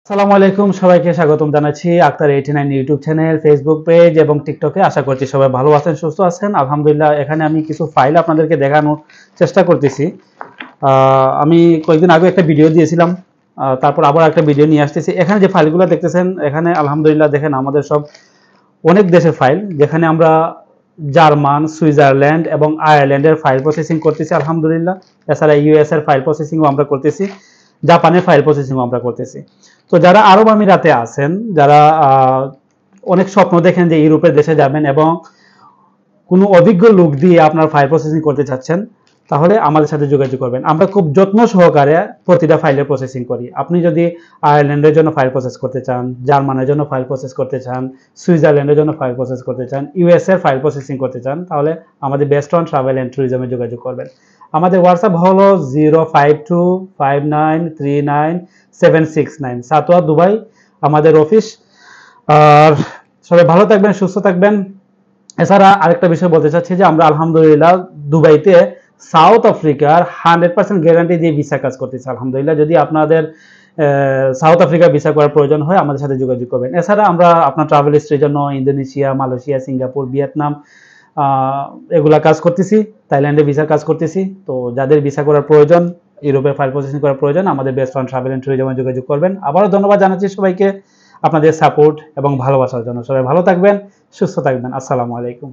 আসসালামু আলাইকুম, সবাইকে স্বাগতম জানাচ্ছি Akhtar 89 YouTube channel, Facebook page এবং টিকটকে। আশা করছি সবাই ভালো আছেন, সুস্থ আছেন। আলহামদুলিল্লাহ। এখানে আমি কিছু ফাইল আপনাদেরকে দেখানোর চেষ্টা করতেছি। আমি কয়েকদিন আগে একটা ভিডিও দিয়েছিলাম, তারপর আবার একটা ভিডিও নিয়ে আসতেছি। এখানে যে ফাইলগুলো দেখতেছেন, এখানে আলহামদুলিল্লাহ দেখেন আমাদের সব অনেক দেশের ফাইল, যেখানে আমরা জার্মান, সুইজারল্যান্ড এবং আয়ারল্যান্ডের ফাইল প্রসেসিং করতেছি আলহামদুলিল্লাহ। এছাড়া ইউএস এর ফাইল প্রসেসিংও আমরা করতেছি, জাপানের ফাইল প্রসেসিংও আমরা করতেছি। তো যারা আরব আমিরাতে আছেন, যারা অনেক স্বপ্ন দেখেন যে ইউরোপের দেশে যাবেন এবং কোনো অভিজ্ঞ লোক দিয়ে আপনার ফাইল প্রসেসিং করতে চাচ্ছেন, তাহলে আমাদের সাথে যোগাযোগ করবেন। আমরা খুব যত্ন সহকারে প্রতিটা ফাইলের প্রসেসিং করি। আপনি যদি আয়ারল্যান্ডের জন্য ফাইল প্রসেস করতে চান, জার্মানের জন্য ফাইল প্রসেস করতে চান, সুইজারল্যান্ডের জন্য ফাইল প্রসেস করতে চান, ইউএস এর ফাইল প্রসেসিং করতে চান, তাহলে আমাদের বেস্ট অন ট্রাভেল অ্যান্ড ট্যুরিজমে যোগাযোগ করবেন। আমাদের হোয়াটসঅ্যাপ হলো 0525939 সাতোয়া, দুবাই আমাদের অফিস। আর সবাই ভালো থাকবেন, সুস্থ থাকবেন। এছাড়া আরেকটা বিষয় বলতে চাচ্ছি যে আমরা আলহামদুলিল্লাহ দুবাইতে সাউথ আফ্রিকার 100% গ্যারান্টি দিয়ে ভিসা কাজ করতেছি আলহামদুলিল্লাহ। যদি আপনাদের সাউথ আফ্রিকা ভিসা করার প্রয়োজন হয়, আমাদের সাথে যোগাযোগ করবেন। এছাড়া আমরা আপনার ট্রাভেল হিস্ট্রির জন্য ইন্দোনেশিয়া, মালয়েশিয়া, সিঙ্গাপুর, ভিয়েতনাম এগুলা কাজ করতেছি, থাইল্যান্ডে ভিসা কাজ করতেছি। তো যাদের ভিসা করার প্রয়োজন, ইউরোপের ফাইল প্রসেসিং করার প্রয়োজন, আমাদের বেস্ট অন ট্রাভেল এন্ড ট্যুরিজমে যোগাযোগ করবেন। আবারও ধন্যবাদ জানাচ্ছি সবাইকে আপনাদের সাপোর্ট এবং ভালোবাসার জন্য। সবাই ভালো থাকবেন, সুস্থ থাকবেন। আসসালামু আলাইকুম।